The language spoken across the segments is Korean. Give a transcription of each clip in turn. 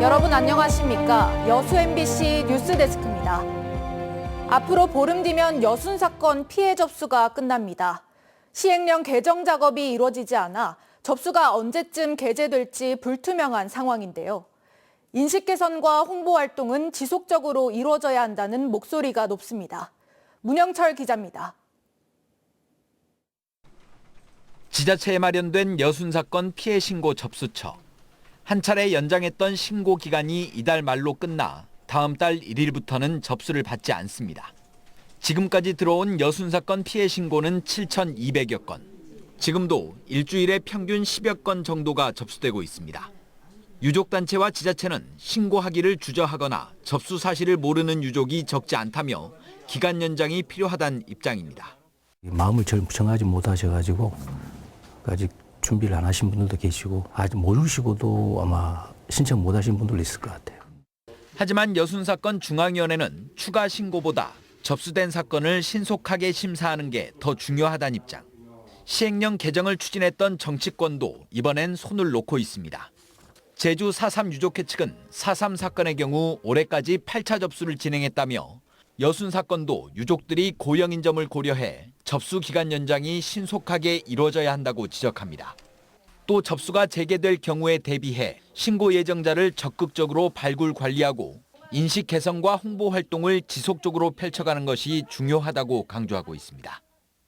여러분 안녕하십니까? 여수 MBC 뉴스데스크입니다. 앞으로 보름 뒤면 여순 사건 피해 접수가 끝납니다. 시행령 개정 작업이 이루어지지 않아 접수가 언제쯤 개재될지 불투명한 상황인데요. 인식 개선과 홍보 활동은 지속적으로 이루어져야 한다는 목소리가 높습니다. 문영철 기자입니다. 지자체에 마련된 여순 사건 피해 신고 접수처. 한 차례 연장했던 신고 기간이 이달 말로 끝나 다음 달 1일부터는 접수를 받지 않습니다. 지금까지 들어온 여순 사건 피해 신고는 7,200여 건. 지금도 일주일에 평균 10여 건 정도가 접수되고 있습니다. 유족단체와 지자체는 신고하기를 주저하거나 접수 사실을 모르는 유족이 적지 않다며 기간 연장이 필요하다는 입장입니다. 마음을 정하지 못하셔가지고 아직 준비를 안 하신 분들도 계시고 아직 모르시고도 아마 신청 못 하신 분들도 있을 것 같아요. 하지만 여순 사건 중앙위원회는 추가 신고보다 접수된 사건을 신속하게 심사하는 게 더 중요하다는 입장. 시행령 개정을 추진했던 정치권도 이번엔 손을 놓고 있습니다. 제주 4.3 유족회 측은 4.3 사건의 경우 올해까지 8차 접수를 진행했다며 여순 사건도 유족들이 고령인 점을 고려해 접수 기간 연장이 신속하게 이루어져야 한다고 지적합니다. 또 접수가 재개될 경우에 대비해 신고 예정자를 적극적으로 발굴 관리하고 인식 개선과 홍보 활동을 지속적으로 펼쳐가는 것이 중요하다고 강조하고 있습니다.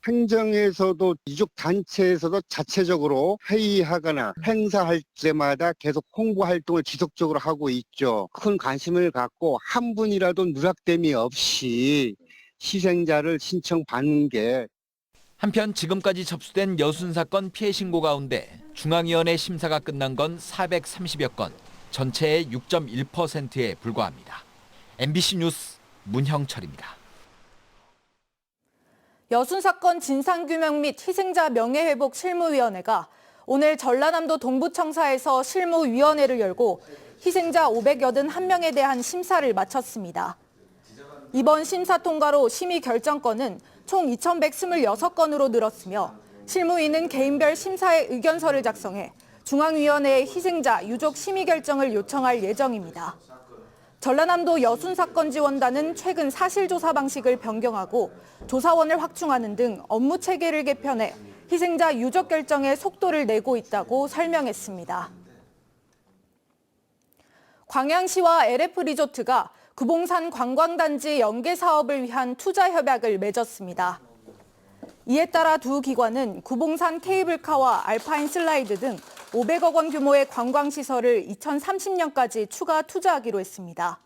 행정에서도 유족 단체에서도 자체적으로 회의하거나 행사할 때마다 계속 홍보 활동을 지속적으로 하고 있죠. 큰 관심을 갖고 한 분이라도 누락됨이 없이 희생자를 신청받는 게. 한편 지금까지 접수된 여순 사건 피해 신고 가운데 중앙위원회 심사가 끝난 건 430여 건, 전체의 6.1%에 불과합니다. MBC 뉴스 문형철입니다. 여순 사건 진상규명 및 희생자 명예회복 실무위원회가 오늘 전라남도 동부청사에서 실무위원회를 열고 희생자 581명에 대한 심사를 마쳤습니다. 이번 심사 통과로 심의 결정건은 총 2,126건으로 늘었으며 실무위는 개인별 심사의 의견서를 작성해 중앙위원회에 희생자 유족 심의 결정을 요청할 예정입니다. 전라남도 여순 사건 지원단은 최근 사실조사 방식을 변경하고 조사원을 확충하는 등 업무 체계를 개편해 희생자 유족 결정에 속도를 내고 있다고 설명했습니다. 광양시와 LF리조트가 구봉산 관광단지 연계 사업을 위한 투자 협약을 맺었습니다. 이에 따라 두 기관은 구봉산 케이블카와 알파인 슬라이드 등 500억 원 규모의 관광시설을 2030년까지 추가 투자하기로 했습니다.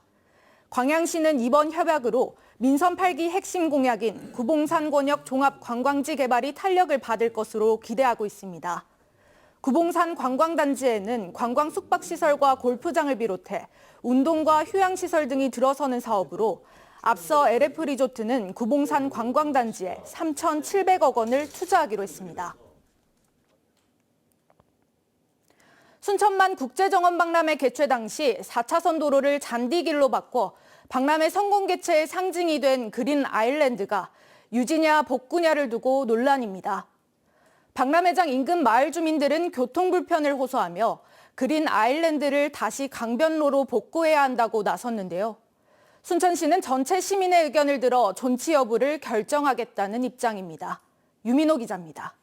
광양시는 이번 협약으로 민선 8기 핵심 공약인 구봉산 권역 종합관광지 개발이 탄력을 받을 것으로 기대하고 있습니다. 구봉산 관광단지에는 관광 숙박시설과 골프장을 비롯해 운동과 휴양시설 등이 들어서는 사업으로 앞서 LF리조트는 구봉산 관광단지에 3,700억 원을 투자하기로 했습니다. 순천만 국제정원 박람회 개최 당시 4차선 도로를 잔디길로 바꿔 박람회 성공 개최의 상징이 된 그린 아일랜드가 유지냐 복구냐를 두고 논란입니다. 박람회장 인근 마을 주민들은 교통 불편을 호소하며 그린 아일랜드를 다시 강변로로 복구해야 한다고 나섰는데요. 순천시는 전체 시민의 의견을 들어 존치 여부를 결정하겠다는 입장입니다. 유민호 기자입니다.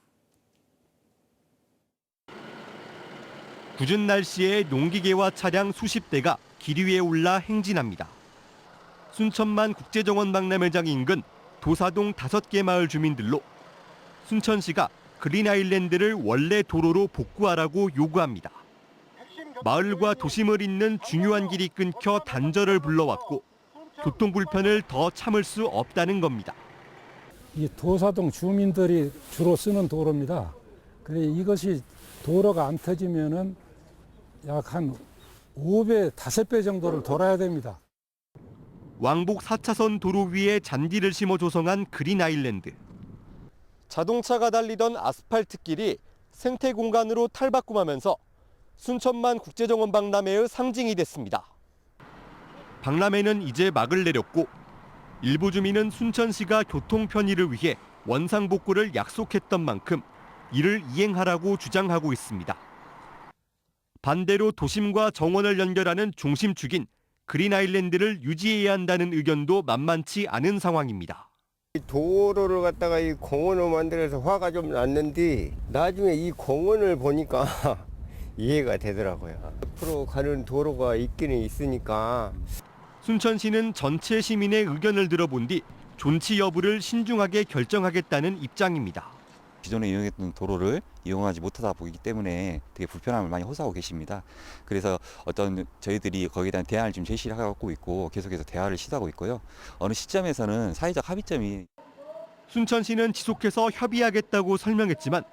궂은 날씨에 농기계와 차량 수십 대가 길 위에 올라 행진합니다. 순천만 국제정원 박람회장 인근 도사동 5개 마을 주민들로 순천시가 그린 아일랜드를 원래 도로로 복구하라고 요구합니다. 마을과 도심을 잇는 중요한 길이 끊겨 단절을 불러왔고 교통 불편을 더 참을 수 없다는 겁니다. 이 도사동 주민들이 주로 쓰는 도로입니다. 그래 이것이 도로가 안 터지면은 약 한 5배, 5배 정도를 돌아야 됩니다. 왕복 4차선 도로 위에 잔디를 심어 조성한 그린 아일랜드. 자동차가 달리던 아스팔트 길이 생태 공간으로 탈바꿈하면서 순천만 국제정원 박람회의 상징이 됐습니다. 박람회는 이제 막을 내렸고 일부 주민은 순천시가 교통 편의를 위해 원상복구를 약속했던 만큼 이를 이행하라고 주장하고 있습니다. 반대로 도심과 정원을 연결하는 중심축인 그린 아일랜드를 유지해야 한다는 의견도 만만치 않은 상황입니다. 도로를 갖다가 이 공원을 만들어서 화가 좀 났는데 나중에 이 공원을 보니까 이해가 되더라고요. 앞으로 가는 도로가 있기는 있으니까. 순천시는 전체 시민의 의견을 들어본 뒤 존치 여부를 신중하게 결정하겠다는 입장입니다. 기존에 이용했던 도로를 이용하지 못하다 보기 때문에 되게 불편함을 많이 호소하고 계십니다. 그래서 저희들이 거기에 대한 대안을 지금 제시를 하고 있고 계속해서 대화를 시도하고 있고요. 어느 시점에서는 사회적 합의점이. 순천시는 지속해서 협의하겠다고 설명했지만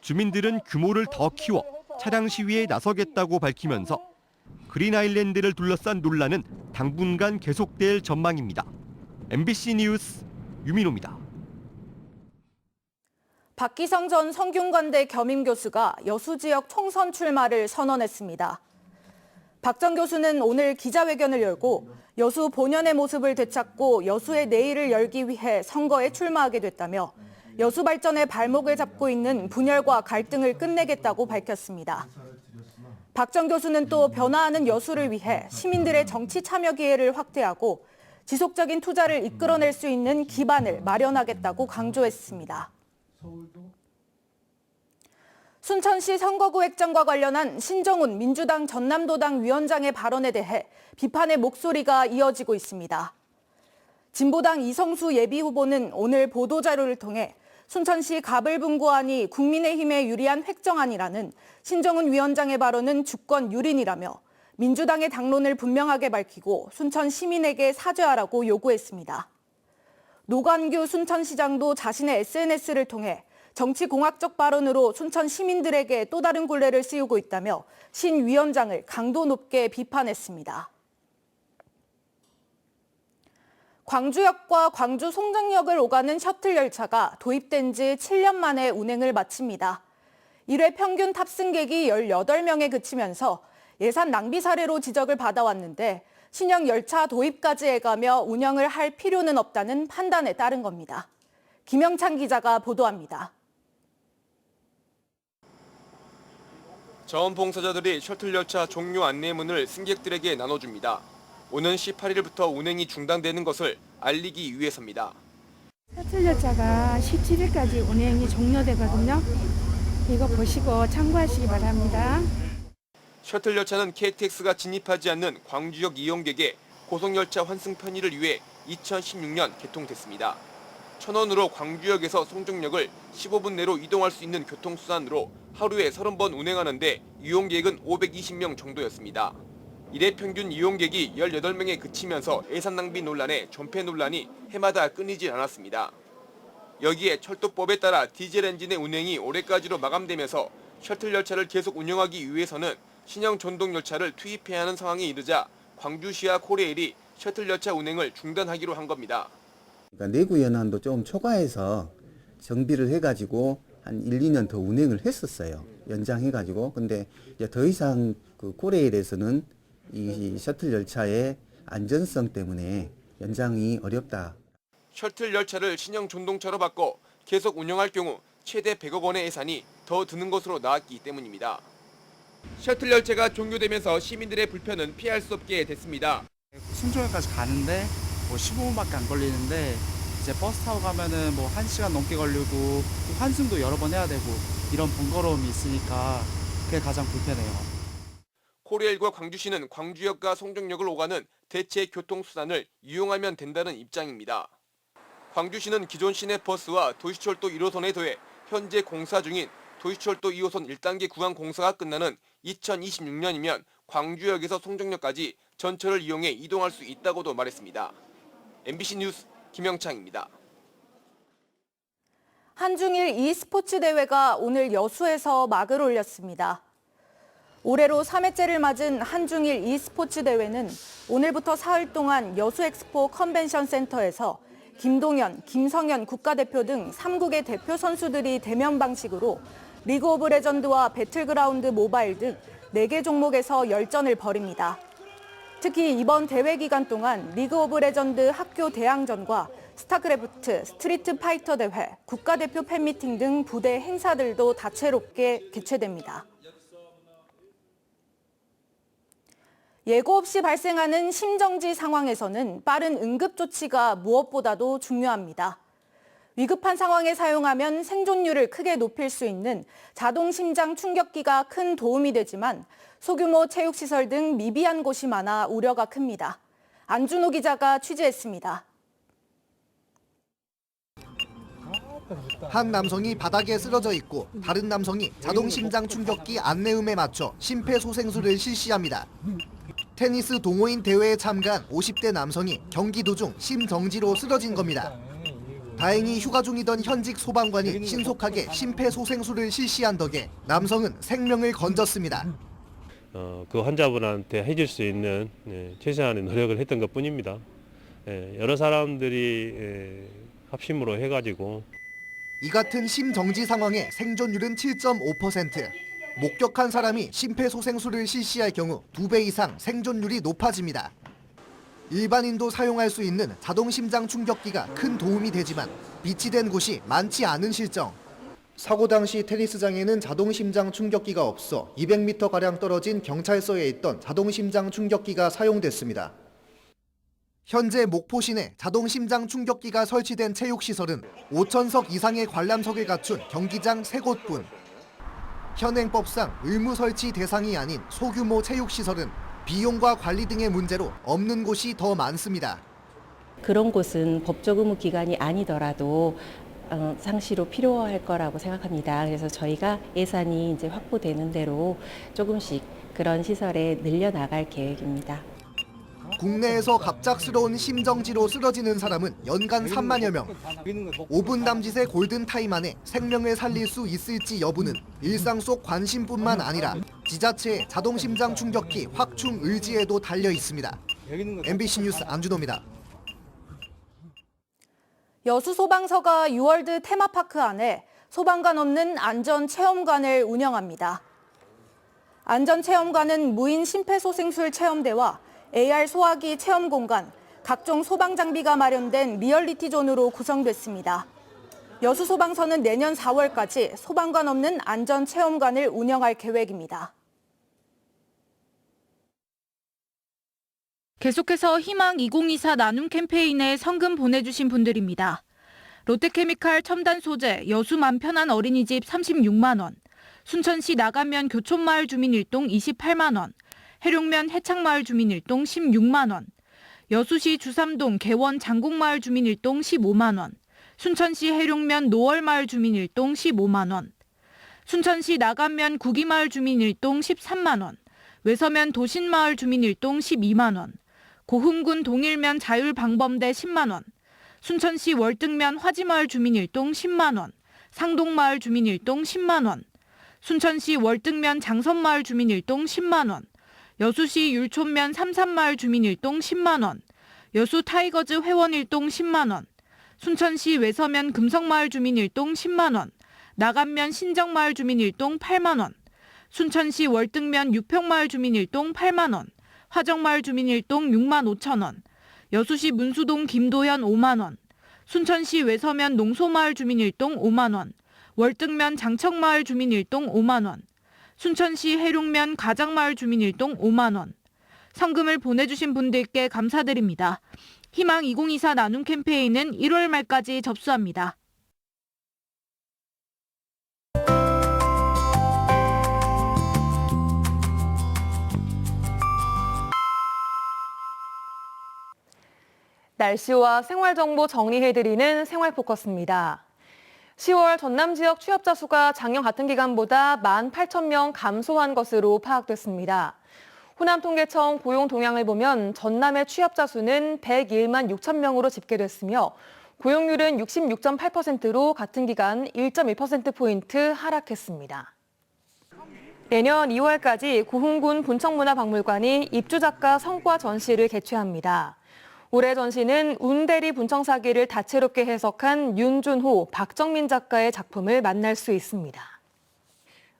주민들은 규모를 더 키워 차량 시위에 나서겠다고 밝히면서 그린 아일랜드를 둘러싼 논란은 당분간 계속될 전망입니다. MBC 뉴스 유민호입니다. 박기성 전 성균관대 겸임교수가 여수 지역 총선 출마를 선언했습니다. 박 전 교수는 오늘 기자회견을 열고 여수 본연의 모습을 되찾고 여수의 내일을 열기 위해 선거에 출마하게 됐다며 여수 발전의 발목을 잡고 있는 분열과 갈등을 끝내겠다고 밝혔습니다. 박 전 교수는 또 변화하는 여수를 위해 시민들의 정치 참여 기회를 확대하고 지속적인 투자를 이끌어낼 수 있는 기반을 마련하겠다고 강조했습니다. 순천시 선거구 획정과 관련한 신정훈 민주당 전남도당 위원장의 발언에 대해 비판의 목소리가 이어지고 있습니다. 진보당 이성수 예비후보는 오늘 보도자료를 통해 순천시 가불분구안이 국민의힘에 유리한 획정안이라는 신정훈 위원장의 발언은 주권 유린이라며 민주당의 당론을 분명하게 밝히고 순천 시민에게 사죄하라고 요구했습니다. 노관규 순천시장도 자신의 SNS를 통해 정치공학적 발언으로 순천 시민들에게 또 다른 굴레를 씌우고 있다며 신 위원장을 강도 높게 비판했습니다. 광주역과 광주 송정역을 오가는 셔틀 열차가 도입된 지 7년 만에 운행을 마칩니다. 1회 평균 탑승객이 18명에 그치면서 예산 낭비 사례로 지적을 받아왔는데 신형 열차 도입까지 해가며 운영을 할 필요는 없다는 판단에 따른 겁니다. 김영찬 기자가 보도합니다. 자원봉사자들이 셔틀 열차 종료 안내문을 승객들에게 나눠줍니다. 오는 18일부터 운행이 중단되는 것을 알리기 위해서입니다. 셔틀 열차가 17일까지 운행이 종료되거든요. 이거 보시고 참고하시기 바랍니다. 셔틀 열차는 KTX가 진입하지 않는 광주역 이용객의 고속열차 환승 편의를 위해 2016년 개통됐습니다. 1,000원으로 광주역에서 송정역을 15분 내로 이동할 수 있는 교통수단으로 하루에 30번 운행하는데 이용객은 520명 정도였습니다. 1회 평균 이용객이 18명에 그치면서 예산 낭비 논란에 존폐 논란이 해마다 끊이질 않았습니다. 여기에 철도법에 따라 디젤 엔진의 운행이 올해까지로 마감되면서 셔틀 열차를 계속 운영하기 위해서는 신형 전동 열차를 투입해야 하는 상황이 이르자 광주시와 코레일이 셔틀 열차 운행을 중단하기로 한 겁니다. 그러니까 내구 연한도 좀 초과해서 정비를 해가지고 한 1, 2년 더 운행을 했었어요. 연장해가지고. 근데 이제 더 이상 그 코레일에서는 이 셔틀 열차의 안전성 때문에 연장이 어렵다. 셔틀 열차를 신형 전동차로 바꿔 계속 운영할 경우 최대 100억 원의 예산이 더 드는 것으로 나왔기 때문입니다. 셔틀 열차가 종료되면서 시민들의 불편은 피할 수 없게 됐습니다. 순천역까지 가는데 뭐 15분밖에 안 걸리는데 이제 버스 타고 가면은 뭐 1시간 넘게 걸리고 환승도 여러 번 해야 되고 이런 번거로움이 있으니까 그게 가장 불편해요. 코레일과 광주시는 광주역과 송정역을 오가는 대체 교통수단을 이용하면 된다는 입장입니다. 광주시는 기존 시내버스와 도시철도 1호선에 더해 현재 공사 중인 도시철도 2호선 1단계 구간 공사가 끝나는 2026년이면 광주역에서 송정역까지 전철을 이용해 이동할 수 있다고도 말했습니다. MBC 뉴스 김영창입니다. 한중일 e스포츠 대회가 오늘 여수에서 막을 올렸습니다. 올해로 3회째를 맞은 한중일 e스포츠 대회는 오늘부터 사흘 동안 여수엑스포 컨벤션 센터에서 김동현, 김성현 국가대표 등 3국의 대표 선수들이 대면 방식으로 리그 오브 레전드와 배틀그라운드 모바일 등 4개 종목에서 열전을 벌입니다. 특히 이번 대회 기간 동안 리그 오브 레전드 학교 대항전과 스타크래프트, 스트리트 파이터 대회, 국가대표 팬미팅 등 부대 행사들도 다채롭게 개최됩니다. 예고 없이 발생하는 심정지 상황에서는 빠른 응급 조치가 무엇보다도 중요합니다. 위급한 상황에 사용하면 생존율을 크게 높일 수 있는 자동 심장 충격기가 큰 도움이 되지만 소규모 체육시설 등 미비한 곳이 많아 우려가 큽니다. 안준호 기자가 취재했습니다. 한 남성이 바닥에 쓰러져 있고 다른 남성이 자동 심장 충격기 안내음에 맞춰 심폐소생술을 실시합니다. 테니스 동호인 대회에 참가한 50대 남성이 경기 도중 심정지로 쓰러진 겁니다. 다행히 휴가 중이던 현직 소방관이 신속하게 심폐소생술을 실시한 덕에 남성은 생명을 건졌습니다. 그 환자분한테 해줄 수 있는 최소한의 노력을 했던 것뿐입니다. 여러 사람들이 합심으로 해가지고 이 같은 심정지 상황의 생존율은 7.5%. 목격한 사람이 심폐소생술을 실시할 경우 2배 이상 생존율이 높아집니다. 일반인도 사용할 수 있는 자동 심장 충격기가 큰 도움이 되지만 비치된 곳이 많지 않은 실정. 사고 당시 테니스장에는 자동 심장 충격기가 없어 200m가량 떨어진 경찰서에 있던 자동 심장 충격기가 사용됐습니다. 현재 목포 시내 자동 심장 충격기가 설치된 체육시설은 5,000석 이상의 관람석을 갖춘 경기장 3곳뿐. 현행법상 의무 설치 대상이 아닌 소규모 체육시설은 비용과 관리 등의 문제로 없는 곳이 더 많습니다. 그런 곳은 법적 의무 기관이 아니더라도 상시로 필요할 거라고 생각합니다. 그래서 저희가 예산이 이제 확보되는 대로 조금씩 그런 시설에 늘려나갈 계획입니다. 국내에서 갑작스러운 심정지로 쓰러지는 사람은 연간 3만여 명. 5분 남짓의 골든타임 안에 생명을 살릴 수 있을지 여부는 일상 속 관심뿐만 아니라 지자체의 자동심장 충격기 확충 의지에도 달려 있습니다. MBC 뉴스 안준호입니다. 여수소방서가 유월드 테마파크 안에 소방관 없는 안전체험관을 운영합니다. 안전체험관은 무인 심폐소생술 체험대와 AR 소화기 체험 공간, 각종 소방 장비가 마련된 리얼리티 존으로 구성됐습니다. 여수소방서는 내년 4월까지 소방관 없는 안전체험관을 운영할 계획입니다. 계속해서 희망 2024 나눔 캠페인에 성금 보내주신 분들입니다. 롯데케미칼 첨단 소재 여수 맘편한 어린이집 36만 원, 순천시 나간면 교촌마을 주민 일동 28만 원, 해룡면 해창마을 주민 일동 16만 원, 여수시 주삼동 개원 장곡마을 주민 일동 15만 원, 순천시 해룡면 노월마을 주민 일동 15만 원, 순천시 나간면 구기마을 주민 일동 13만 원, 외서면 도신마을 주민 일동 12만 원, 고흥군 동일면 자율방범대 10만 원, 순천시 월등면 화지마을 주민 일동 10만 원, 상동마을 주민 일동 10만 원, 순천시 월등면 장선마을 주민 일동 10만 원, 여수시 율촌면 삼산마을 주민 일동 10만 원, 여수 타이거즈 회원 일동 10만 원, 순천시 외서면 금성마을 주민 일동 10만 원, 나간면 신정마을 주민 일동 8만 원, 순천시 월등면 육평마을 주민 일동 8만 원, 화정마을 주민 일동 6만 5천 원, 여수시 문수동 김도현 5만 원, 순천시 외서면 농소마을 주민 일동 5만 원, 월등면 장척마을 주민 일동 5만 원, 순천시 해룡면 가장마을 주민 일동 5만 원. 성금을 보내주신 분들께 감사드립니다. 희망 2024 나눔 캠페인은 1월 말까지 접수합니다. 날씨와 생활정보 정리해드리는 생활포커스입니다. 10월 전남 지역 취업자 수가 작년 같은 기간보다 18,000명 감소한 것으로 파악됐습니다. 호남통계청 고용 동향을 보면 전남의 취업자 수는 101만 6천 명으로 집계됐으며 고용률은 66.8%로 같은 기간 1.1%포인트 하락했습니다. 내년 2월까지 고흥군 분청문화박물관이 입주작가 성과 전시를 개최합니다. 올해 전시는 운대리 분청사기를 다채롭게 해석한 윤준호, 박정민 작가의 작품을 만날 수 있습니다.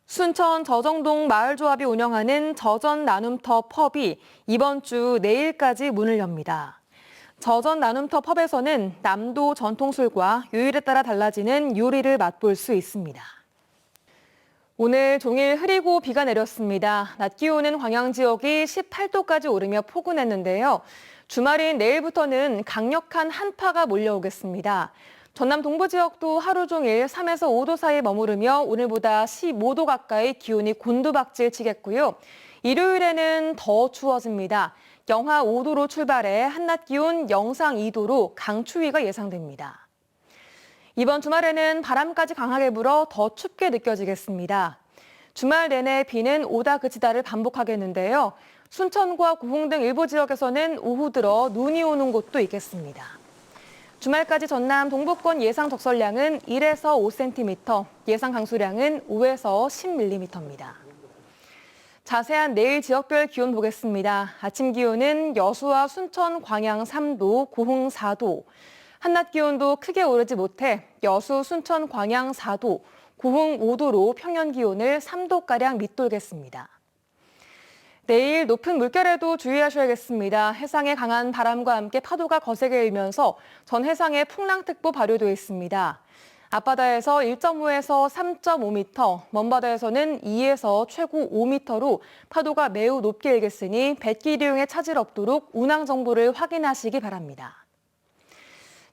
순천 저정동 마을조합이 운영하는 저전 나눔터 펍이 이번 주 내일까지 문을 엽니다. 저전 나눔터 펍에서는 남도 전통술과 요일에 따라 달라지는 요리를 맛볼 수 있습니다. 오늘 종일 흐리고 비가 내렸습니다. 낮 기온은 광양 지역이 18도까지 오르며 포근했는데요. 주말인 내일부터는 강력한 한파가 몰려오겠습니다. 전남 동부 지역도 하루 종일 3에서 5도 사이 머무르며 오늘보다 15도 가까이 기온이 곤두박질 치겠고요. 일요일에는 더 추워집니다. 영하 5도로 출발해 한낮 기온 영상 2도로 강추위가 예상됩니다. 이번 주말에는 바람까지 강하게 불어 더 춥게 느껴지겠습니다. 주말 내내 비는 오다 그치다를 반복하겠는데요. 순천과 고흥 등 일부 지역에서는 오후 들어 눈이 오는 곳도 있겠습니다. 주말까지 전남 동부권 예상 적설량은 1에서 5cm, 예상 강수량은 5에서 10mm입니다. 자세한 내일 지역별 기온 보겠습니다. 아침 기온은 여수와 순천, 광양 3도, 고흥 4도. 한낮 기온도 크게 오르지 못해 여수, 순천, 광양 4도, 고흥 5도로 평년 기온을 3도가량 밑돌겠습니다. 내일 높은 물결에도 주의하셔야겠습니다. 해상에 강한 바람과 함께 파도가 거세게 일면서 전 해상에 풍랑특보 발효되어 있습니다. 앞바다에서 1.5에서 3.5m, 먼바다에서는 2에서 최고 5m로 파도가 매우 높게 일겠으니 뱃기류용에 차질 없도록 운항 정보를 확인하시기 바랍니다.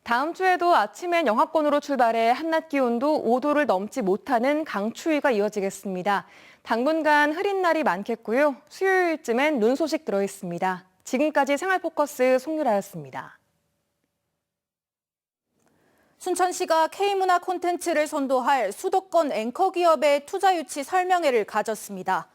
다음 주에도 아침엔 영하권으로 출발해 한낮 기온도 5도를 넘지 못하는 강추위가 이어지겠습니다. 당분간 흐린 날이 많겠고요. 수요일쯤엔 눈 소식 들어있습니다. 지금까지 생활포커스 송유라였습니다. 순천시가 K문화 콘텐츠를 선도할 수도권 앵커 기업의 투자 유치 설명회를 가졌습니다.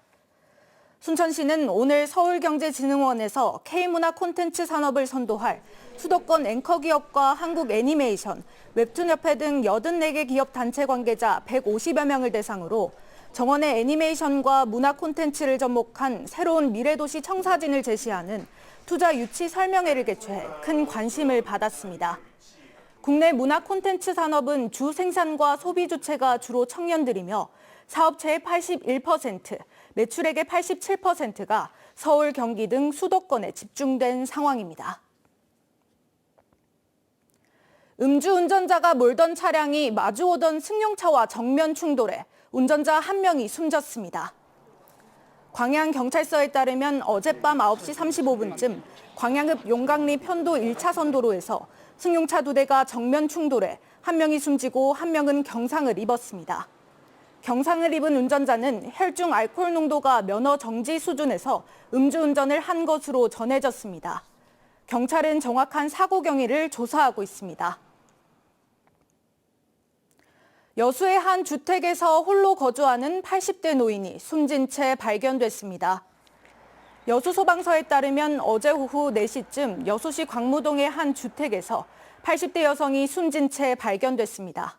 순천시는 오늘 서울경제진흥원에서 K문화 콘텐츠 산업을 선도할 수도권 앵커 기업과 한국애니메이션, 웹툰협회 등 84개 기업 단체 관계자 150여 명을 대상으로 정원의 애니메이션과 문화 콘텐츠를 접목한 새로운 미래도시 청사진을 제시하는 투자 유치 설명회를 개최해 큰 관심을 받았습니다. 국내 문화 콘텐츠 산업은 주 생산과 소비 주체가 주로 청년들이며 사업체의 81%, 매출액의 87%가 서울, 경기 등 수도권에 집중된 상황입니다. 음주운전자가 몰던 차량이 마주오던 승용차와 정면 충돌해 운전자 1명이 숨졌습니다. 광양경찰서에 따르면 어젯밤 9시 35분쯤 광양읍 용강리 편도 1차선 도로에서 승용차 2대가 정면 충돌해 1명이 숨지고 1명은 경상을 입었습니다. 경상을 입은 운전자는 혈중 알코올 농도가 면허 정지 수준에서 음주운전을 한 것으로 전해졌습니다. 경찰은 정확한 사고 경위를 조사하고 있습니다. 여수의 한 주택에서 홀로 거주하는 80대 노인이 숨진 채 발견됐습니다. 여수소방서에 따르면 어제 오후 4시쯤 여수시 광무동의 한 주택에서 80대 여성이 숨진 채 발견됐습니다.